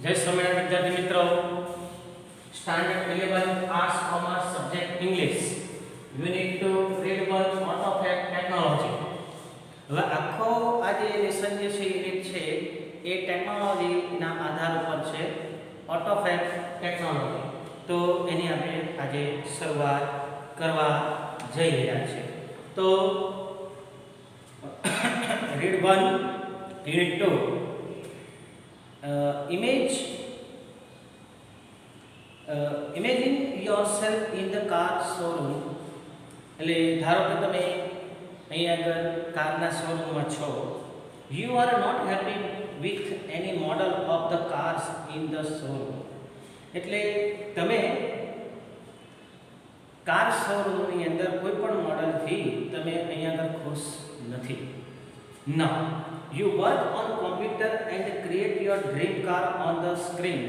જય સ્વામિનારાયણ વિદ્યાર્થી મિત્રો, standard 11 arts commerce subject English unit 2 read 1 autofab technology. હવે આખો આજે લેસન જે છે યુનિટ છે એ ટેકનોલોજીના આધાર ઉપર છે, ઓટોફેક ટેકનોલોજી. તો એની આપણે આજે શરૂઆત કરવા જઈ રહ્યા છીએ. તો read 1 unit 2 imagine yourself in the car showroom. એટલે ધારો કે તમે અહીં આગળ કારના શોરૂમમાં છો. You are not happy with any model of the cars in the showroom. એટલે તમે કાર શોરૂમની અંદર કોઈ પણ મોડલથી તમે અહીં આગળ ખુશ નથી. Now you work on computer and create your dream car on the screen.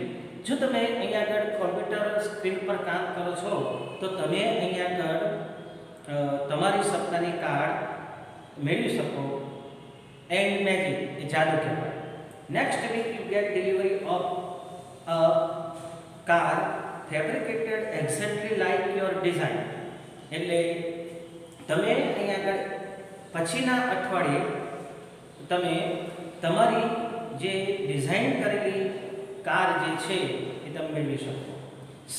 જો તમે અહીંયા આગળ કોમ્પ્યુટર સ્ક્રીન પર કામ કરો છો તો તમે અહીંયા આગળ તમારી સપનાની કાર મેળવી શકો. એન્ડ મેજિક એ જાદુ કહેવાય. Next week you get delivery of a car fabricated exactly like your design. એટલે તમે અહીંયા આગળ પછીના અઠવાડિયે તમે તમારી જે ડિઝાઇન કરેલી કાર જે છે એ તમે મેળવી શકો. સચ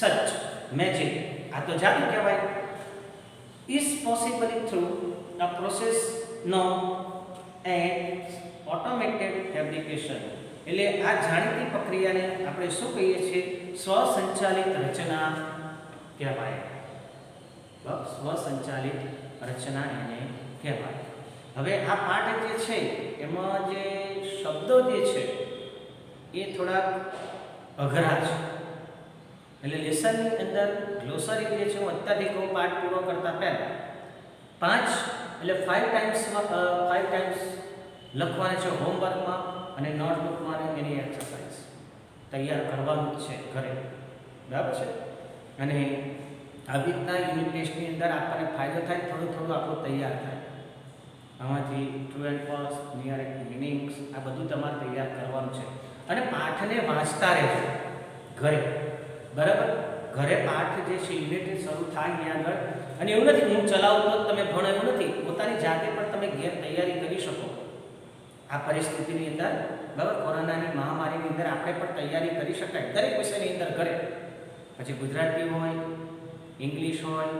મેજિક, આ તો જાદુ કહેવાય, is possible through a process નો એન્ડ ઓટોમેટેડ ફેબ્રિકેશન. એટલે આ જાણીતી પ્રક્રિયાને આપણે શું કહીએ છીએ? સ્વસંચાલિત રચના કહેવાય. સ્વસંચાલિત રચના એને કહેવાય. હવે આ પાઠ જે છે એમાં જે શબ્દો જે છે એ થોડાક અઘરા છે. એટલે લેસનની અંદર ગ્લોસરી જે છે હું અત્યારથી કહું પાઠ પૂરો કરતા પહેલાં 5 ટાઈમ્સ લખવાના છે હોમવર્કમાં અને નોટબુકમાં એની એક્સરસાઇઝ તૈયાર કરવાનું જ છે ઘરે, બરાબર છે. અને આવી રીતના યુનિટ ટેસ્ટની અંદર આપણને ફાયદો થાય, થોડું થોડું આપણું તૈયાર થાય. આમાંથી true and false, near meanings, આ બધું તમારે તૈયાર કરવાનું છે. અને પાઠને વાંચતા રહેજો ઘરે, બરાબર. ઘરે પાઠ જે છે યુનિટ શરૂ થાય ત્યાં આગળ. અને એવું નથી હું ચલાવું તો તમે ભણો, એવું નથી. પોતાની જાતે પણ તમે ઘેર તૈયારી કરી શકો આ પરિસ્થિતિની અંદર, બરાબર. કોરોનાની મહામારીની અંદર આપણે પણ તૈયારી કરી શકાય દરેક વિષયની અંદર ઘરે. પછી ગુજરાતી હોય, ઇંગ્લિશ હોય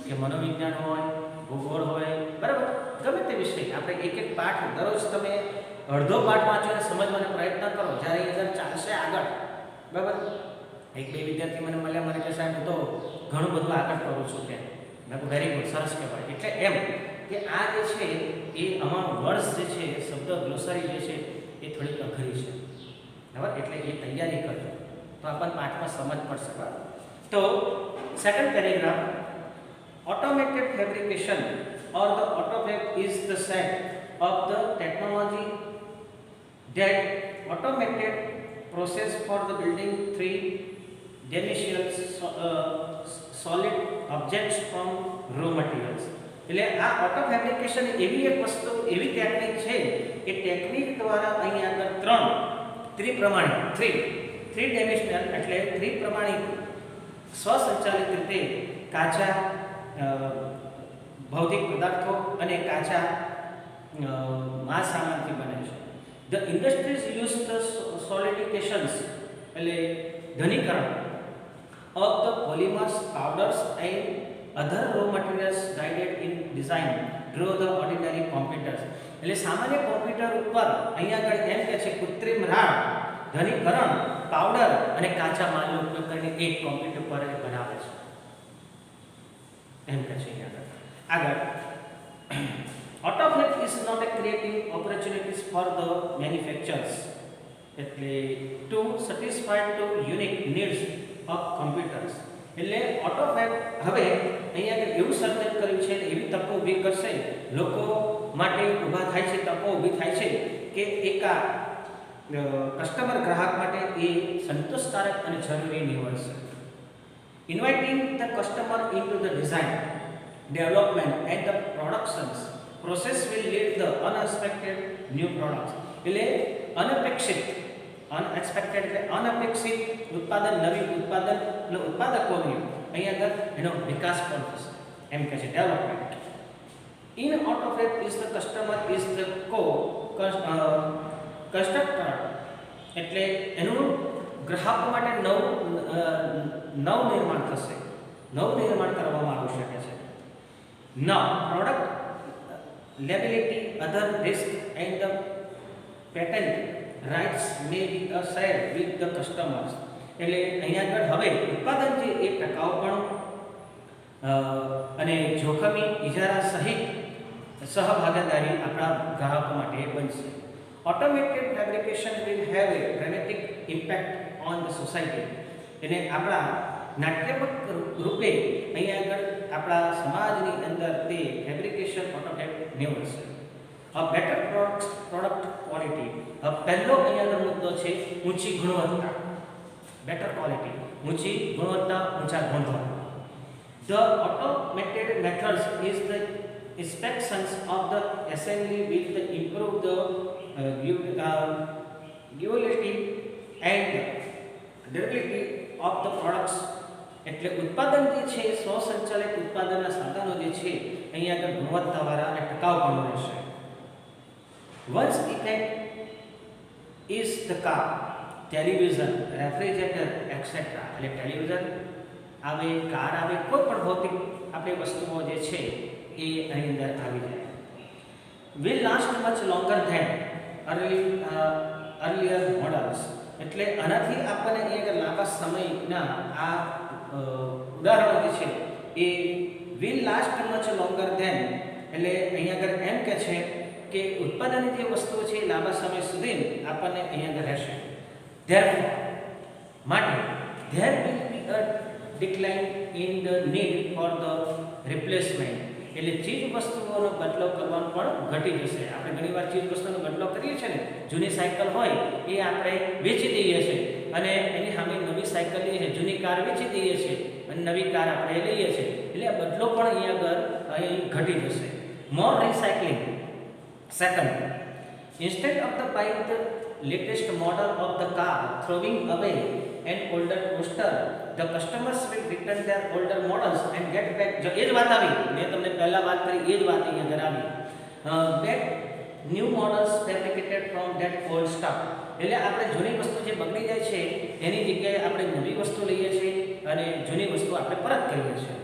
કે મનોવિજ્ઞાન હોય, ભૂગોળ હોય, બરાબર. ગમે તે વિષય આપણે એક એક પાઠ દરરોજ તમે અડધો પાઠ વાંચો અને સમજવાનો પ્રયત્ન કરો. જ્યારે એ અંદર ચાલશે આગળ, બરાબર. એક બે વિદ્યાર્થી મને મળ્યા, મને કહે સાહેબ હું તો ઘણું બધું આગળ કરું છું કે મેં કહું વેરી ગુડ, સરસ કહેવાય. એટલે એમ કે આ જે છે એ અમારું વર્ષ જે છે શબ્દ ગ્લોસરી જે છે એ થોડીક અઘરી છે, બરાબર. એટલે એ તૈયારી કરજો તો આપણને પાઠમાં સમજ પડશે, બરાબર. તો second paragraph, automated fabrication or the autofab is the set of the technology that automated process for the building three-dimensional solid objects from raw materials. એટલે આ ઓટો ફેબ્રિકેશન એવી એક વસ્તુ, એવી ટેકનિક છે એ ટેકનિક દ્વારા અહીં આગળ થ્રી ડાયમેન્શનલ એટલે ત્રિપ્રમાણિક સ્વસંચાલિત રીતે કાચા ભૌતિક પદાર્થો અને કાચા માસ સામાનથી બને છે. The industries use the solidifications એટલે ઘનીકરણ of the polymers, powders and other raw materials guided in design draw the ordinary computers. એટલે સામાન્ય કોમ્પ્યુટર ઉપર અહીંયા આગળ એમ કે છે કૃત્રિમ રાડ, ઘનીકરણ, પાવડર અને કાચા માલનો ઉપયોગ કરીને એક કોમ્પ્યુટર પર બનાવે છે એમ કહે છે અહીંયા આગળ. Autofab is not a creating opportunities for the manufacturers એટલે to satisfy the unique needs of computers. એટલે ઓટોફેબ હવે અહીંયા એવું સર્જન કર્યું છે, એવી તકો ઊભી કરશે લોકો માટે, ઊભા થાય છે, તકો ઊભી થાય છે કે એક આ કસ્ટમર ગ્રાહક માટે એ સંતોષકારક અને જરૂરી નીવડશે. Inviting the customer into the design, development and the productions process will lead the unexpected new products. એટલે અનપેક્ષિત અનએક્સપેક્ટેડ એટલે અનપેક્ષિત ઉત્પાદન, નવી ઉત્પાદન એટલે ઉત્પાદકોની અહીંયા આગળ એનો વિકાસ પણ થશે, એમ કે છે development. In autofab is the customer is the constructor એટલે એનું ગ્રાહકો માટે નવ નિર્માણ થશે, નવ નિર્માણ કરવામાં આવી શકે છે. Now, product liability, other risk and the patent rights may be shared with the customers. એટલે અહીંયા આગળ હવે ઉત્પાદન જે એ ટકાઉપણું અને જોખમી ઇજારા સહિત સહભાગીદારી આપણા ગ્રાહકો માટે બનશે. Automated fabrication will have a dramatic impact on the society. એટલે આપણા નાટ્યાત્મક રૂપે અહીંયા આગળ આપણા સમાજની અંદર તે ફેબ્રિકેશન ઓટોમેટ નીવડશે. A better product quality. પહેલો અહીંયા આગળ મુદ્દો છે ઊંચી ગુણવત્તા, બેટર ક્વોલિટી, ઊંચી ગુણવત્તા, ઊંચા ગુણધર્મ. The automated methods is the inspections of the assembly will improve the durability and durability of the products. એટલે ઉત્પાદન જે છે સ્વસંચાલિત ઉત્પાદનના સાધનો જે છે અહીંયા આગળ ગુણવત્તાવાળા અને ટકાઉપણું રહેશે. Once effect is the car, television, refrigerator, etc. એટલે ટેલિવિઝન આવે, કાર આવે, કોઈ પણ ભૌતિક આપણી વસ્તુઓ જે છે એ અહીં અંદર આવી જાય. will last much longer than earlier models. એટલે આનાથી આપણને અહીંયા લાંબા સમયના આ ઉદાહરણો જે છે એ will last much longer than એટલે અહીંયા આગળ એમ કે છે કે ઉત્પાદનની જે વસ્તુઓ છે એ લાંબા સમય સુધી આપણને અહીંયા આગળ રહેશે. therefore માટે there will be a decline in the need for the replacement. એટલે ચીજ વસ્તુઓનો બદલાવ કરવાનો પણ ઘટી જશે. આપણે ઘણીવાર ચીજ વસ્તુનો બદલાવ કરીએ છીએ ને, જૂની સાયકલ હોય એ આપણે વેચી દઈએ છીએ અને એની સામે નવી સાયકલ લઈએ છીએ, જૂની કાર વેચી દઈએ છીએ અને નવી કાર આપણે લઈએ છીએ. એટલે આ બદલો પણ અહીંયા આગળ ઘટી જશે. More recycling. Second, instead of the buying the latest model of the car, throwing away an older coaster, the customers will return their older models and get back. જો એ જ વાત આવી, મેં તમને પહેલા વાત કરી એ જ વાત અહીંયા આગળ આવી. Get new models fabricated from that old stock. એટલે આપણે જૂની વસ્તુ જે બગડી જાય છે એની જગ્યાએ આપણે નવી વસ્તુ લઈએ છીએ અને જૂની વસ્તુ આપણે પરત કરીએ છીએ.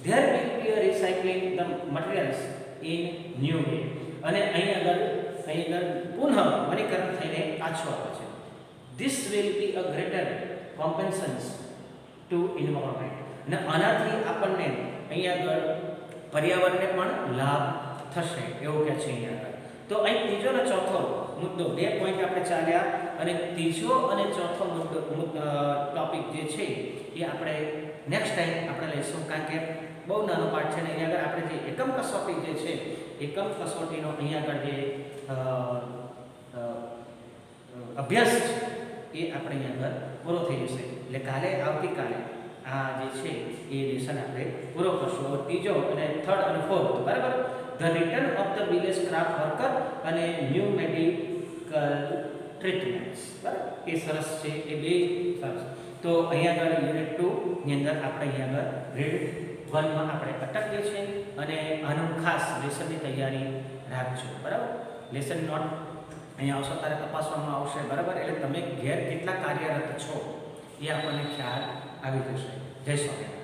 There will be a recycling the materials in new way. અને અહીં આગળ પુનઃ વનીકરણ થઈને પાછું આવે છે. This will be a greater compensation to environment. અને આનાથી આપણને અહીં આગળ પર્યાવરણને પણ લાભ થશે એવું કહે છે અહીં આગળ. તો અહીં ત્રીજો અને ચોથો મુદ્દો, બે પોઈન્ટ આપણે ચાલ્યા અને ત્રીજો અને ચોથો મુદ્દો ટોપિક જે છે એ આપણે નેક્સ્ટ ટાઈમ આપણે લઈશું, કારણ કે બહુ નાનો પાર્ટ છે ને અહીંયા આગળ આપણે જે એકમ કસોટી જે છે એકમ કસોટીનો અહીંયા આગળ જે અભ્યાસ છે એ આપણે અહીંયા આગળ પૂરો થઈ જશે. એટલે કાલે આવતીકાલે આ જે છે એ લેસન આપણે પૂરો કરશું. ત્રીજો અને થર્ડ અને ફોર્થ બરાબર, the return of the village craft worker અને ન્યૂ મેડિકલ ટ્રીટમેન્ટ્સ. બરાબર, એ સરસ છે, એ બે સરસ. તો અહીંયા આગળ યુનિટ 2 ની અંદર આપણે અહીંયા આગળ ગ્રેડ 1 માં આપણે અટકીએ છીએ અને આનું ખાસ લેસનની તૈયારી રાખજો. બરાબર, લેસન નોટ અહીંયા આવશે ત્યારે તપાસવામાં આવશે. બરાબર, એટલે તમે ઘેર કેટલા કાર્યરત છો એ આપણને ખ્યાલ આવી જશે. જય સ્વામિનારાયણ.